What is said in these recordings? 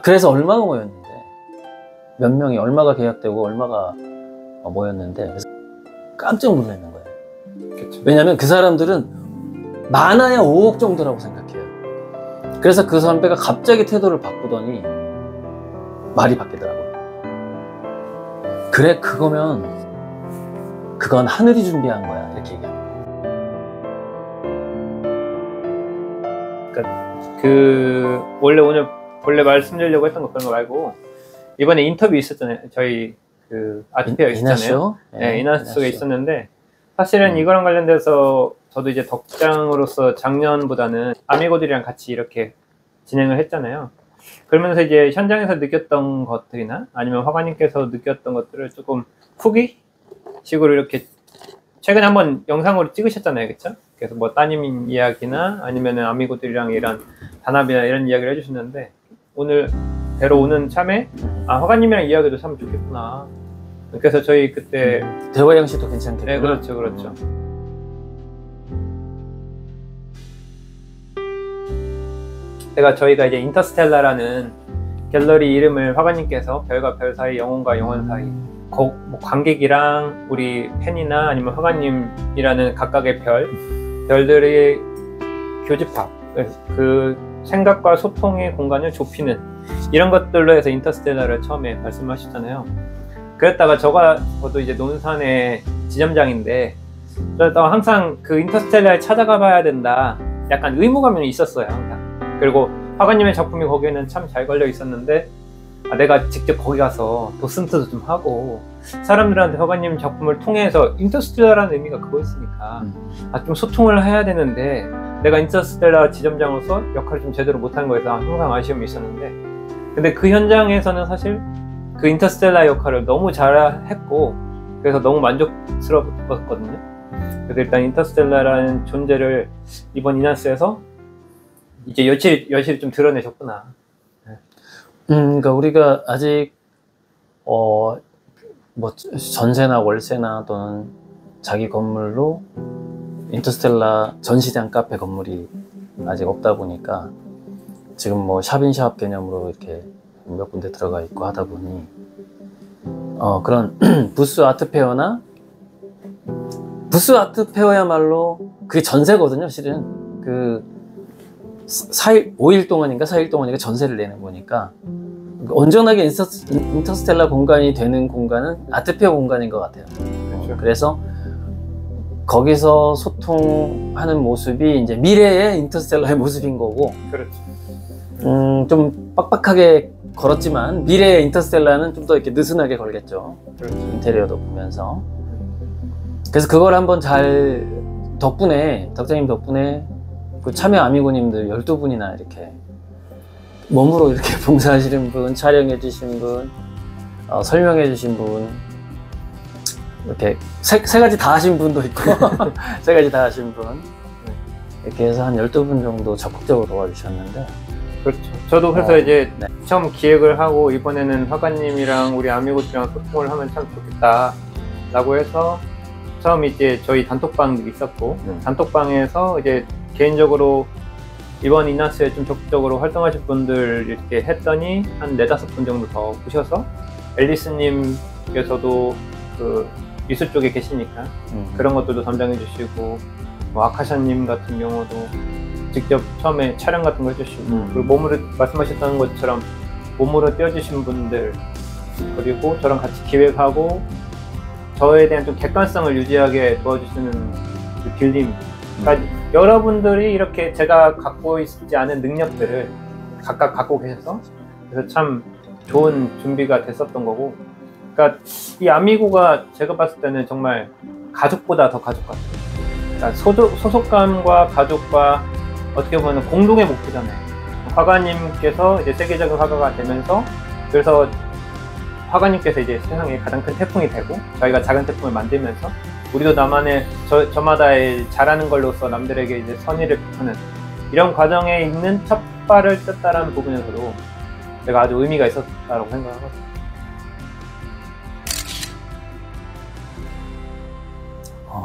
그래서 얼마가 모였는데, 몇 명이 얼마가 계약되고 얼마가 모였는데, 그래서 깜짝 놀라는 거예요. 그쵸. 왜냐면 그 사람들은 많아야 5억 정도라고 생각해요. 그래서 그 선배가 갑자기 태도를 바꾸더니 말이 바뀌더라고요. 그래, 그건 하늘이 준비한 거야, 이렇게 얘기합니다. 그러니까 원래 말씀드리려고 했던 거 그런 거 말고, 이번에 인터뷰 있었잖아요. 저희 그 아트페어 있었잖아요. 네, 이나쇼 속에 있었는데, 사실은 이거랑 관련돼서 저도 이제 덕장으로서 작년보다는 아미고들이랑 같이 이렇게 진행을 했잖아요. 그러면서 이제 현장에서 느꼈던 것들이나 아니면 화가님께서 느꼈던 것들을 조금 후기 식으로 이렇게 최근에 한번 영상으로 찍으셨잖아요, 그쵸? 그래서 뭐 따님 이야기나 아니면은 아미고들이랑 이런 단합이나 이런 이야기를 해주셨는데, 오늘 뵈러 오는 참에 화가님이랑 이야기도 참 좋겠구나. 그래서 저희 그때 대화 형식도 괜찮겠구나. 네, 그렇죠, 그렇죠. 저희가 이제 인터스텔라라는 갤러리 이름을 화가님께서 별과 별 사이, 영혼과 영혼 사이, 뭐 관객이랑 우리 팬이나 아니면 화가님이라는 각각의 별들의 교집합, 그 생각과 소통의 공간을 좁히는 이런 것들로 해서 인터스텔라를 처음에 말씀하셨잖아요. 그랬다가 저도 이제 논산의 지점장인데, 그랬다가 항상 그 인터스텔라를 찾아가 봐야 된다, 약간 의무감이 있었어요, 항상. 그리고 화가님의 작품이 거기에는 참 잘 걸려 있었는데, 내가 직접 거기 가서 도슨트도 좀 하고 사람들한테 화가님 작품을 통해서, 인터스텔라라는 의미가 그거였으니까 좀 소통을 해야 되는데, 내가 인터스텔라 지점장으로서 역할을 좀 제대로 못한 거에서 항상 아쉬움이 있었는데, 근데 그 현장에서는 사실 그 인터스텔라 역할을 너무 잘했고, 그래서 너무 만족스러웠거든요. 그래서 일단 인터스텔라라는 존재를 이번 이나스에서 이제 여실히 좀 드러내셨구나. 그러니까 우리가 아직 뭐 전세나 월세나 또는 자기 건물로 인터스텔라 전시장 카페 건물이 아직 없다 보니까 지금 뭐 샵인샵 개념으로 이렇게 몇 군데 들어가 있고 하다 보니 그런 부스 아트페어나 부스 아트페어야말로 그게 전세거든요. 실은 그 5일 동안인가 4일 동안인가 전세를 내는 거니까 온전하게 인터스텔라 공간이 되는 공간은 아트페어 공간인 것 같아요. 그렇죠. 그래서 거기서 소통하는 모습이 이제 미래의 인터스텔라의 모습인 거고, 그렇죠. 좀 빡빡하게 걸었지만 미래의 인터스텔라는 좀 더 이렇게 느슨하게 걸겠죠. 그렇죠. 인테리어도 보면서. 그래서 그걸 한번 덕장님 덕분에 그 참여 아미고님들 12분이나 이렇게 몸으로 이렇게 봉사하시는 분, 촬영해 주신 분, 설명해 주신 분, 이렇게 세 가지 다 하신 분도 있고 세 가지 다 하신 분, 이렇게 해서 한 12분 정도 적극적으로 도와주셨는데, 그렇죠. 저도 그래서 이제 처음 기획을 하고, 이번에는 화가님이랑 우리 아미고들이랑 소통을 하면 참 좋겠다 라고 해서 처음 이제 저희 단톡방도 있었고, 단톡방에서 이제 개인적으로 이번 이나스에 좀 적극적으로 활동하실 분들 이렇게 했더니 한 4-5분 정도 더 오셔서, 앨리스님께서도 그 미술 쪽에 계시니까 그런 것들도 담당해 주시고, 뭐 아카샤님 같은 경우도 직접 처음에 촬영 같은 거 해주시고, 그리고 몸으로 말씀하셨던 것처럼 몸으로 띄워주신 분들, 그리고 저랑 같이 기획하고 저에 대한 좀 객관성을 유지하게 도와주시는 그 빌림, 그러니까 여러분들이 이렇게 제가 갖고 있지 않은 능력들을 각각 갖고 계셔서, 그래서 참 좋은 준비가 됐었던 거고, 그러니까 이 아미고가 제가 봤을 때는 정말 가족보다 더 가족 같아요. 그러니까 소속감과 가족과 어떻게 보면 공동의 목표잖아요. 화가님께서 이제 세계적인 화가가 되면서, 그래서 화가님께서 이제 세상에 가장 큰 태풍이 되고, 저희가 작은 태풍을 만들면서 우리도 나만의 저마다의 잘하는 걸로서 남들에게 이제 선의를 베푸는 이런 과정에 있는 첫 발을 뗐다라는 부분에서도 제가 아주 의미가 있었다고 생각하거든요.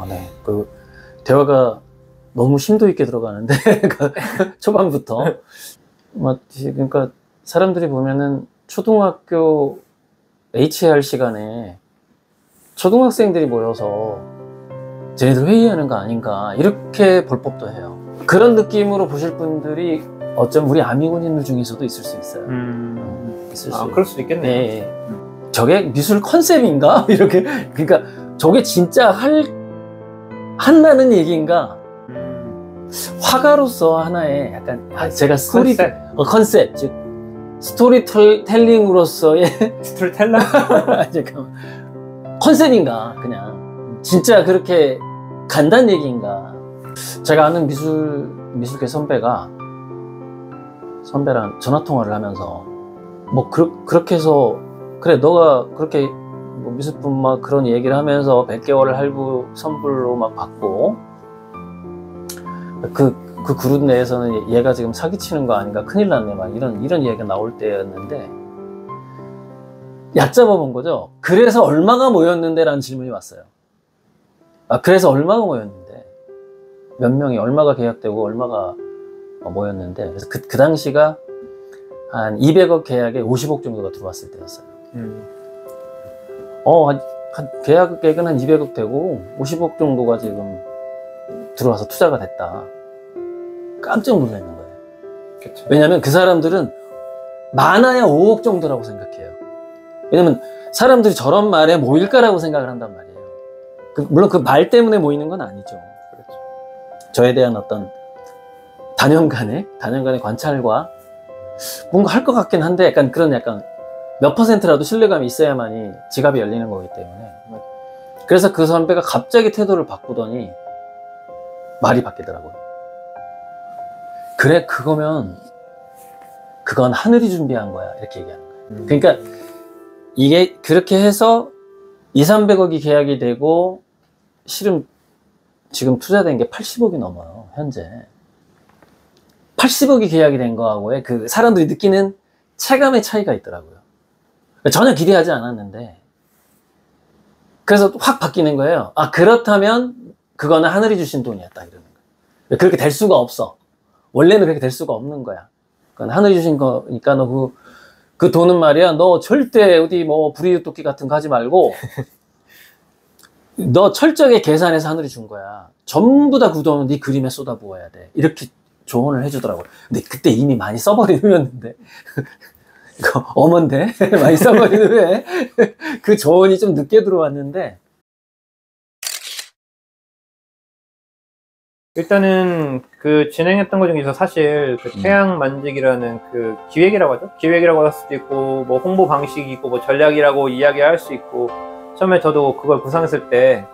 네. 그 대화가 너무 심도 있게 들어가는데 초반부터 그러니까 사람들이 보면은 초등학교 HR 시간에 초등학생들이 모여서 쟤네들 회의하는 거 아닌가 이렇게 볼 법도 해요. 그런 느낌으로 보실 분들이 어쩜 우리 아미군인들 중에서도 있을 수 있어요. 있을 수 그럴 수도 있겠네요. 네. 저게 미술 컨셉인가? 이렇게 그러니까 저게 진짜 한다는 얘기인가? 화가로서 하나의 약간 제가 컨셉 즉 스토리텔링으로서의 스토리텔러? 잠깐만 컨셉인가 그냥 진짜 그렇게 간단 얘기인가? 제가 아는 미술계 선배랑 전화 통화를 하면서 뭐 그렇게 해서 그래 너가 그렇게 뭐 미술품 막 그런 얘기를 하면서 100개월을 할부 선불로 막 받고 그 그룹 내에서는 얘가 지금 사기치는 거 아닌가 큰일 났네 막 이런 이야기가 나올 때였는데 얕잡아본 거죠. 그래서 얼마가 모였는데 라는 질문이 왔어요. 그래서 얼마가 모였는데 몇 명이 얼마가 계약되고 얼마가 모였는데 그래서 그 당시가 한 200억 계약에 50억 정도가 들어왔을 때였어요. 한 계약액은 한 200억 되고 50억 정도가 지금 들어와서 투자가 됐다. 깜짝 놀라는 거예요. 그쵸. 왜냐면 그 사람들은 많아야 5억 정도라고 생각해요. 왜냐면 사람들이 저런 말에 모일까라고 생각을 한단 말이에요. 물론 그 말 때문에 모이는 건 아니죠. 그렇죠. 저에 대한 어떤 단연간의 관찰과 뭔가 할 것 같긴 한데 약간 몇 %라도 신뢰감이 있어야만이 지갑이 열리는 거기 때문에. 그래서 그 선배가 갑자기 태도를 바꾸더니 말이 바뀌더라고요. 그래, 그건 하늘이 준비한 거야. 이렇게 얘기하는 거예요. 그러니까 이게 그렇게 해서 200~300억이 계약이 되고 실은 지금 투자된 게 80억이 넘어요. 현재. 80억이 계약이 된 거하고의 그 사람들이 느끼는 체감의 차이가 있더라고요. 전혀 기대하지 않았는데 그래서 확 바뀌는 거예요. 그렇다면 그거는 하늘이 주신 돈이었다 이러는 거예요. 그렇게 될 수가 없어. 원래는 그렇게 될 수가 없는 거야. 그건 하늘이 주신 거니까 너 그 돈은 말이야 너 절대 어디 뭐 불이웃돕기 같은 거 하지 말고 너 철저하게 계산해서 하늘이 준 거야. 전부 다 그 돈은 네 그림에 쏟아부어야 돼. 이렇게 조언을 해주더라고요. 근데 그때 이미 많이 써버린 후였는데 이거 어먼데 많이 써버린 후에 그 조언이 좀 늦게 들어왔는데 일단은 그 진행했던 것 중에서 사실 그 태양 만지기라는 그 기획이라고 하죠. 기획이라고 할 수도 있고 뭐 홍보 방식이 있고 뭐 전략이라고 이야기할 수 있고 처음에 저도 그걸 구상했을 때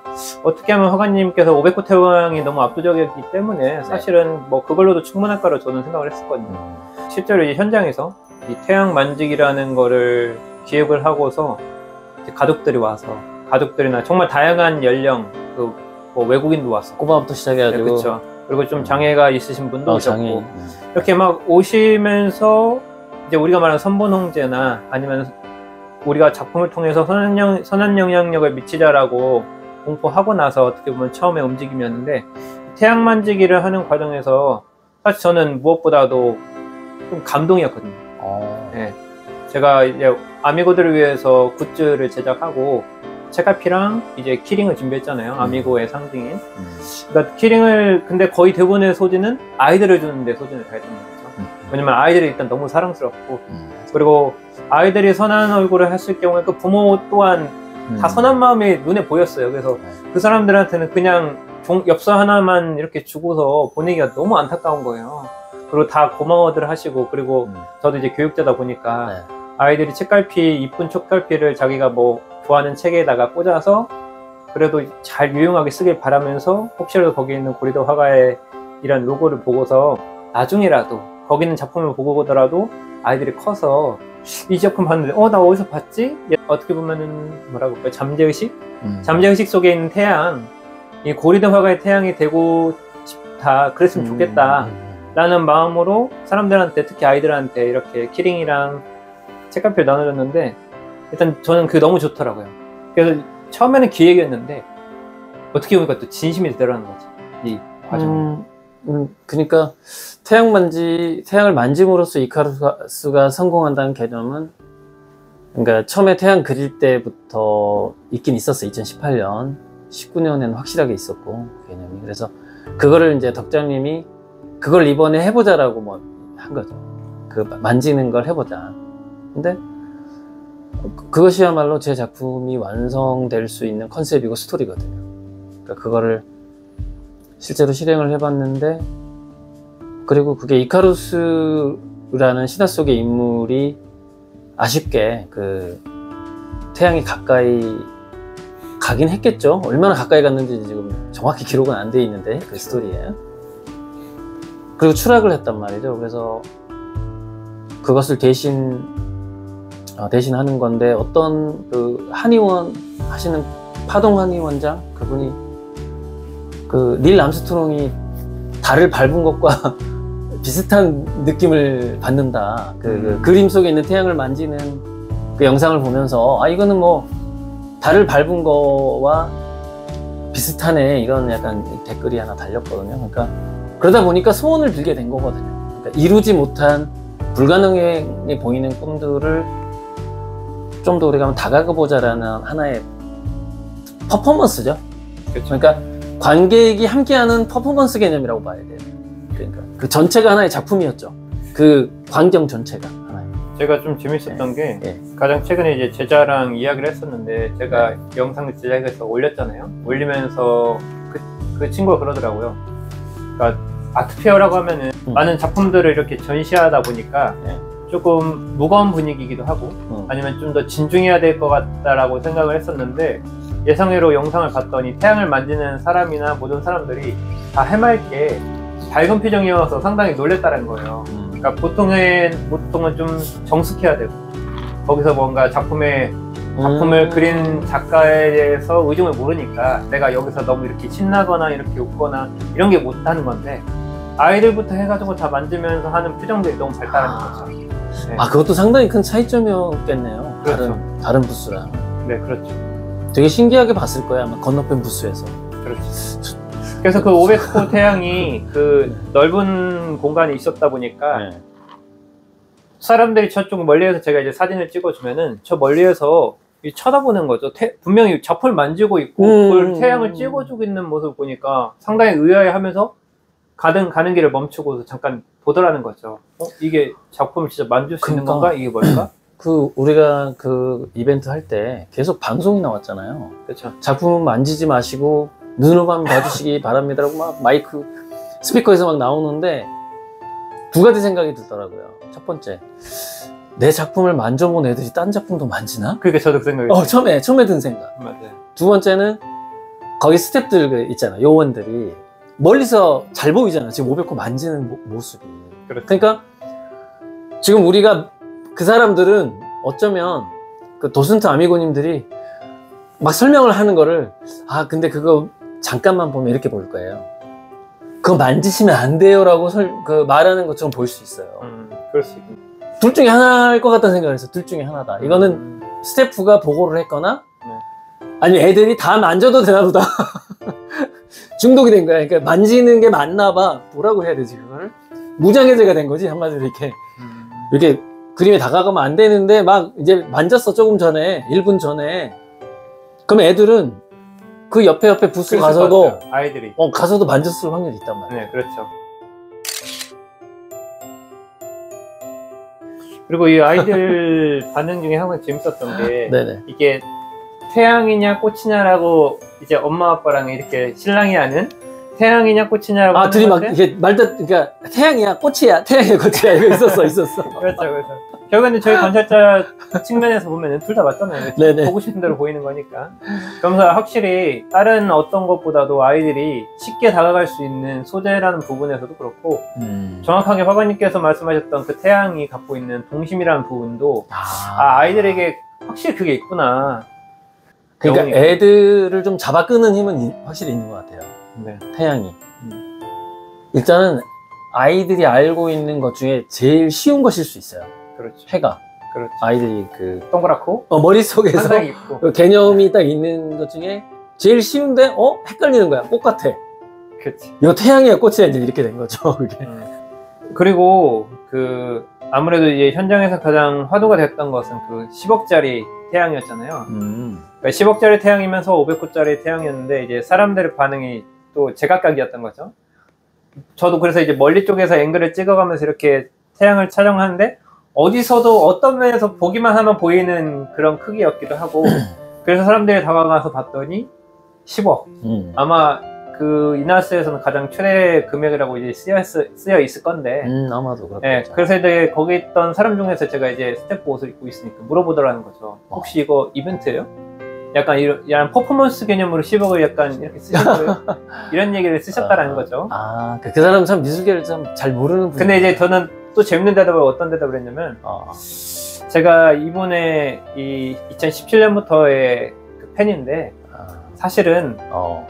어떻게 하면 화가님께서 500호 태양이 너무 압도적이었기 때문에 사실은 뭐 그걸로도 충분할까로 저는 생각을 했었거든요. 실제로 이 현장에서 이 태양 만지기라는 거를 기획을 하고서 이제 가족들이 와서 가족들이나 정말 다양한 연령 뭐 외국인도 왔어. 꼬마부터 시작해가지고. 네, 그렇죠. 그리고 좀 장애가 있으신 분도 오셨고 장애인. 이렇게 막 오시면서 이제 우리가 말하는 선본 홍제나 아니면 우리가 작품을 통해서 선한 영향력을 미치자라고 공포하고 나서 어떻게 보면 처음에 움직임이었는데 태양 만지기를 하는 과정에서 사실 저는 무엇보다도 좀 감동이었거든요. 네. 제가 이제 아미고들을 위해서 굿즈를 제작하고 책갈피랑 이제 키링을 준비했잖아요. 아미고의 상징인. 그러니까 키링을 근데 거의 대부분의 소지는 아이들을 주는데 소진을 다했던 거죠. 왜냐면 아이들이 일단 너무 사랑스럽고 그리고 아이들이 선한 얼굴을 했을 경우에 그 부모 또한 다 선한 마음이 눈에 보였어요. 그래서 그 사람들한테는 그냥 엽서 하나만 이렇게 주고서 보내기가 너무 안타까운 거예요. 그리고 다 고마워들 하시고 그리고 저도 이제 교육자다 보니까 아이들이 책갈피 이쁜 책갈피를 자기가 뭐 좋아하는 책에다가 꽂아서 그래도 잘 유용하게 쓰길 바라면서 혹시라도 거기 있는 고리도 화가의 이런 로고를 보고서 나중이라도 거기 있는 작품을 보고 보더라도 아이들이 커서 이 작품 봤는데 나 어디서 봤지? 어떻게 보면은 뭐라고 할까요? 잠재의식? 잠재의식 속에 있는 태양 이 고리도 화가의 태양이 되고 싶다 그랬으면 좋겠다 라는 마음으로 사람들한테 특히 아이들한테 이렇게 키링이랑 책갈피를 나눠줬는데 일단 저는 그게 너무 좋더라고요. 그래서 처음에는 기획이었는데 어떻게 보니까 또 진심이 되더라는 거지 이 과정은. 그러니까 태양을 만짐으로써 이카루스가 성공한다는 개념은, 그러니까 처음에 태양 그릴 때부터 있긴 있었어. 2018년, 19년에는 확실하게 있었고, 그 개념이. 그래서 그거를 이제 덕장님이 그걸 이번에 해보자라고 뭐 한 거죠. 그 만지는 걸 해보자. 근데 그것이야말로 제 작품이 완성될 수 있는 컨셉이고 스토리거든요. 그러니까 그거를 실제로 실행을 해봤는데, 그리고 그게 이카루스라는 신화 속의 인물이 아쉽게 그 태양이 가까이 가긴 했겠죠. 얼마나 가까이 갔는지 지금 정확히 기록은 안 돼 있는데, 그 스토리에. 그리고 추락을 했단 말이죠. 그래서 그것을 대신하는 건데, 어떤 그 한의원 하시는 파동 한의원장 그분이 그 닐 암스트롱이 달을 밟은 것과 비슷한 느낌을 받는다. 그 그림 속에 있는 태양을 만지는 그 영상을 보면서, 아, 이거는 뭐 달을 밟은 거와 비슷하네, 이런 약간 댓글이 하나 달렸거든요. 그러니까 그러다 보니까 소원을 빌게 된 거거든요. 그러니까 이루지 못한 불가능해 보이는 꿈들을 좀 더 우리가 한번 다가가보자라는 하나의 퍼포먼스죠. 그렇죠. 그러니까 관객이 함께하는 퍼포먼스 개념이라고 봐야 돼요. 그러니까 그 전체가 하나의 작품이었죠. 그 광경 전체가 하나의. 제가 좀 재밌었던 게 네. 가장 최근에 이제 제자랑 이야기를 했었는데, 제가 영상을 제작해서 올렸잖아요. 올리면서 그 친구가 그러더라고요. 그러니까 아트페어라고 하면은 많은 작품들을 이렇게 전시하다 보니까 조금 무거운 분위기이기도 하고, 아니면 좀 더 진중해야 될 것 같다라고 생각을 했었는데, 예상외로 영상을 봤더니 태양을 만지는 사람이나 모든 사람들이 다 해맑게 밝은 표정이어서 상당히 놀랬다는 거예요. 그러니까 보통은 좀 정숙해야 되고, 거기서 뭔가 작품을 그린 작가에 대해서 의중을 모르니까 내가 여기서 너무 이렇게 신나거나 이렇게 웃거나 이런 게 못하는 건데, 아이들부터 해가지고 다 만지면서 하는 표정들이 너무 밝다는 거죠. 네. 아, 그것도 상당히 큰 차이점이었겠네요. 그렇죠. 다른 부스랑. 네, 그렇죠. 되게 신기하게 봤을 거야, 아마 건너편 부스에서. 그렇죠. 그래서 그 500호 태양이 그 넓은 공간에 있었다 보니까 사람들이 저쪽 멀리에서, 제가 이제 사진을 찍어주면은 저 멀리에서 쳐다보는 거죠. 분명히 작품을 만지고 있고 그걸 태양을 찍어주고 있는 모습을 보니까 상당히 의아해하면서 가는 길을 멈추고 잠깐 보더라는 거죠. 이게 작품을 진짜 만질 수 있는 건가? 이게 뭘까? 우리가 그 이벤트 할 때 계속 방송이 나왔잖아요. 그렇죠. 작품은 만지지 마시고 눈으로만 봐주시기 바랍니다라고 막 마이크 스피커에서 막 나오는데, 두 가지 생각이 들더라고요. 첫 번째, 내 작품을 만져본 애들이 딴 작품도 만지나? 그게 저도 그 생각이 처음에 든 생각. 맞아요. 두 번째는 거기 스태프들 있잖아, 요원들이 멀리서 잘 보이잖아, 지금 500호 만지는 모습이. 그렇죠. 그러니까 지금 우리가, 그 사람들은 어쩌면 그 도슨트 아미고님들이 막 설명을 하는 거를, 아 근데 그거 잠깐만 보면 이렇게 보일 거예요. 그거 만지시면 안 돼요 라고 말하는 것처럼 보일 수 있어요. 그럴 수 있고. 둘 중에 하나일 것 같다는 생각을 해서, 둘 중에 하나다. 이거는 스태프가 보고를 했거나, 아니면 애들이 다 만져도 되나 보다. 중독이 된 거야. 그러니까 만지는 게 맞나 봐. 뭐라고 해야 되지, 그거를? 무장해제가 된 거지, 한마디로. 이렇게 그림에 다가가면 안 되는데 막 이제 만졌어, 조금 전에, 1분 전에. 그럼 애들은 그 옆에 부스 가서도, 아이들이 가서도 만졌을 확률이 있단 말이야. 네, 그렇죠. 그리고 이 아이들 반응 중에 항상 재밌었던 게, 네네. 이게 태양이냐 꽃이냐라고 이제 엄마 아빠랑 이렇게 신랑이 하는, 태양이냐 꽃이냐라고 둘이 막 이게 그러니까 태양이야 꽃이야 이거 있었어. 그렇죠. 결국에는 저희 관찰자 측면에서 보면은 둘 다 맞잖아요. 네네. 보고 싶은 대로 보이는 거니까. 그러면서 확실히 다른 어떤 것보다도 아이들이 쉽게 다가갈 수 있는 소재라는 부분에서도 그렇고, 정확하게 화가님께서 말씀하셨던 그 태양이 갖고 있는 동심이라는 부분도 아이들에게 확실히 그게 있구나. 그러니까 애들을 좀 잡아 끄는 힘은 확실히 있는 것 같아요. 네. 태양이. 일단은 아이들이 알고 있는 것 중에 제일 쉬운 것일 수 있어요. 그렇죠. 해가. 그렇죠. 아이들이 동그랗고 머릿속에서 상당히 있고 그 개념이 딱 있는 것 중에 제일 쉬운데 헷갈리는 거야. 꽃 같아. 그치. 요 태양의 꽃이 이제 이렇게 된 거죠. 그게. 그리고 그 아무래도 이제 현장에서 가장 화두가 됐던 것은 그 10억짜리 태양이었잖아요. 그러니까 10억짜리 태양이면서 500호짜리 태양이었는데 이제 사람들의 반응이 또 제각각이었던 거죠. 저도 그래서 이제 멀리 쪽에서 앵글을 찍어가면서 이렇게 태양을 촬영하는데 어디서도 어떤 면에서 보기만 하면 보이는 그런 크기였기도 하고 그래서 사람들이 다가가서 봤더니 10억. 아마 그 이나스에서는 가장 최대 금액이라고 이제 쓰여 있을 건데. 아마도 그렇겠죠. 네, 그래서 이제 거기 있던 사람 중에서 제가 이제 스태프 옷을 입고 있으니까 물어보더라는 거죠. 혹시 이거 이벤트예요? 약간 이런 퍼포먼스 개념으로 10억을 약간 이렇게 쓰신 거예요? 이런 얘기를 쓰셨다라는 거죠. 그 사람은 참 미술계를 참 잘 모르는 분. 근데 이제 저는 또 재밌는 대답을 어떤 대답을 했냐면 제가 이분의 이 2017년부터의 그 팬인데 사실은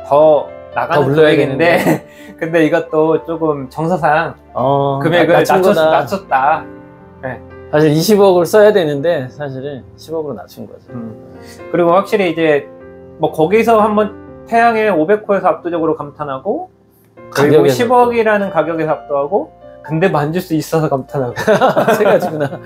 더 나가는 금액인데 근데 이것도 조금 정서상 금액을 낮췄다. 네. 사실 20억을 써야 되는데 사실은 10억으로 낮춘 거죠. 그리고 확실히 이제 뭐 거기서 한번 태양의 500호에서 압도적으로 감탄하고 그리고 10억이라는 가격에서 압도하고 근데 만질 수 있어서 감탄하고 세 가지구나.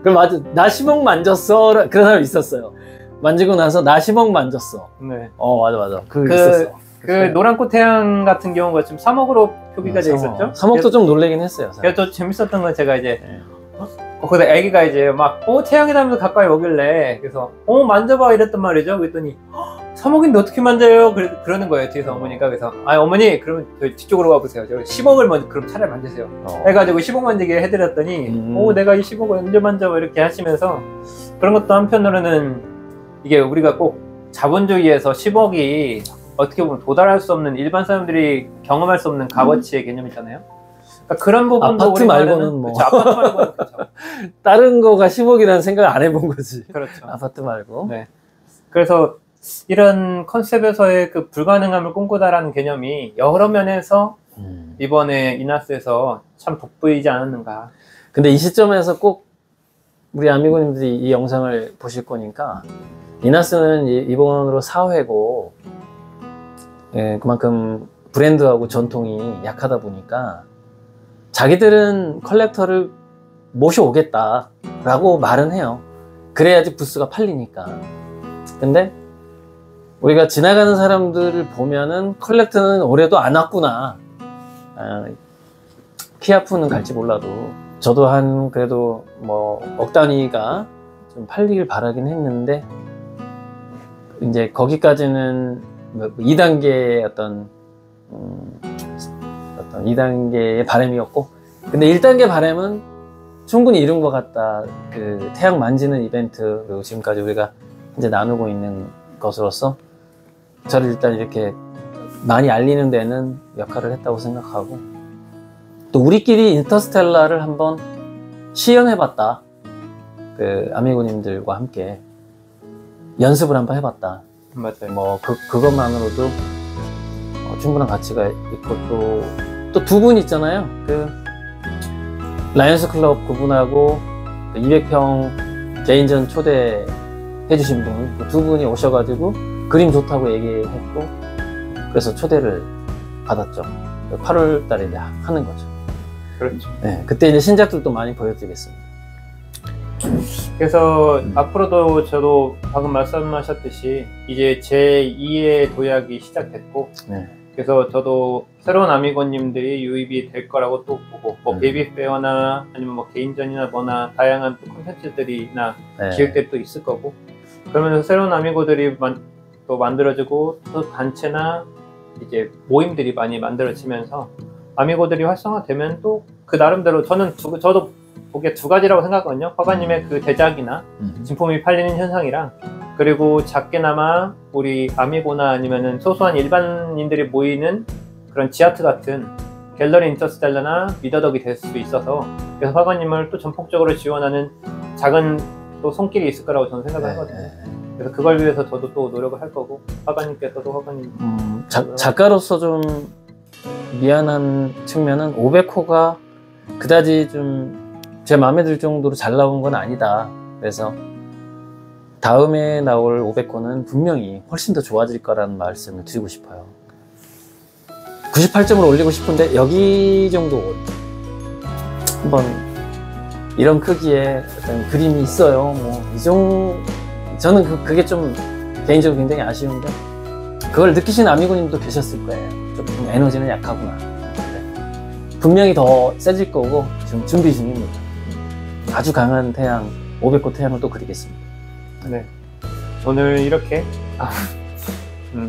그럼 맞아. 나 10억 만졌어. 그런 사람 있었어요. 만지고 나서 나 10억 만졌어. 네. 맞아. 있었어. 그 노란꽃 태양 같은 경우가 지금 3억으로 표기가 돼 있었죠? 3억도 좀 놀래긴 했어요. 그래서 재밌었던 건 제가 이제 거기다 애기가 이제 막 태양이라면서 가까이 오길래 그래서 만져봐 이랬단 말이죠. 그랬더니 3억인데 어떻게 만져요? 그러는 거예요. 뒤에서 어머니가. 그래서 어머니 그러면 저희 뒤쪽으로 와보세요. 저 10억을 먼저 그럼 차라리 만지세요. 해가지고 10억 만지게 해드렸더니 내가 이 10억을 언제 만져? 이렇게 하시면서 그런 것도 한편으로는 이게 우리가 꼭 자본주의에서 10억이 어떻게 보면 도달할 수 없는 일반 사람들이 경험할 수 없는 값어치의 개념이잖아요. 그러니까 그런 부분도 아파트 말고는 뭐 그렇죠. 아파트 말고는 그렇죠. 다른 거가 10억이라는 생각을 안 해본 거지. 그렇죠. 아파트 말고. 네. 그래서 이런 컨셉에서의 그 불가능함을 꿈꾸다라는 개념이 여러 면에서 이번에 이나스에서 참 돋보이지 않았는가. 근데 이 시점에서 꼭 우리 아미고님들이 이 영상을 보실 거니까 이나스는 이번으로 4회고 그만큼 브랜드하고 전통이 약하다 보니까 자기들은 컬렉터를 모셔오겠다 라고 말은 해요. 그래야지 부스가 팔리니까. 근데 우리가 지나가는 사람들을 보면은 컬렉터는 올해도 안 왔구나. 키아프는 갈지 몰라도 저도 그래도 뭐 억 단위가 좀 팔리길 바라긴 했는데 이제 거기까지는 2단계의 어떤 2단계의 바람이었고, 근데 1단계 바람은 충분히 이룬 것 같다. 그 태양 만지는 이벤트, 그리고 지금까지 우리가 현재 나누고 있는 것으로서 저를 일단 이렇게 많이 알리는 데는 역할을 했다고 생각하고, 또 우리끼리 인터스텔라를 한번 시연해봤다. 그 아미고님들과 함께 연습을 한번 해봤다. 맞아요. 뭐 그것만으로도 충분한 가치가 있고, 또 두 분 있잖아요. 그 라이언스 클럽 그분하고 200평 개인전 초대해 주신 분, 그 두 분이 오셔가지고 그림 좋다고 얘기했고, 그래서 초대를 받았죠. 8월 달에 이제 하는 거죠. 그렇죠. 네, 그때 이제 신작들도 많이 보여드리겠습니다. 그래서 앞으로도 저도 방금 말씀하셨듯이 이제 제2의 도약이 시작됐고, 그래서 저도 새로운 아미고님들이 유입이 될 거라고 또 보고, 뭐 베이비페어나 아니면 뭐 개인전이나 뭐나 다양한 또 콘텐츠들이나 기획들도 있을 거고, 그러면서 새로운 아미고들이 또 만들어지고, 또 단체나 이제 모임들이 많이 만들어지면서 아미고들이 활성화되면 또 그 나름대로 저도 보기에 두 가지라고 생각하거든요. 화가님의 그 대작이나 진품이 팔리는 현상이랑, 그리고 작게나마 우리 아미고나 아니면은 소소한 일반인들이 모이는 그런 지아트 같은 갤러리 인터스텔라나 미더덕이 될 수 있어서, 그래서 화가님을 또 전폭적으로 지원하는 작은 또 손길이 있을 거라고 저는 생각을 하거든요. 그래서 그걸 위해서 저도 또 노력을 할 거고, 화가님께서도 화가님 작가로서 좀 미안한 측면은 500호가 그다지 좀 제 마음에 들 정도로 잘 나온 건 아니다. 그래서 다음에 나올 500호는 분명히 훨씬 더 좋아질 거라는 말씀을 드리고 싶어요. 98점을 올리고 싶은데 여기 정도 한번 이런 크기의 어떤 그림이 있어요. 뭐 이 정도 저는 그게 좀 개인적으로 굉장히 아쉬운데 그걸 느끼신 아미고님도 계셨을 거예요. 조금 에너지는 약하구나. 근데 분명히 더 세질 거고 지금 준비 중입니다. 아주 강한 태양 500호 태양을 또 그리겠습니다. 네. 오늘 이렇게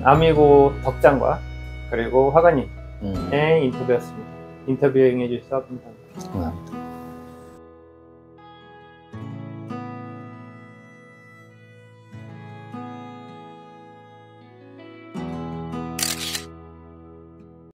아미고 덕장과 그리고 화가님의 인터뷰였습니다. 인터뷰 응해주셔서 감사합니다.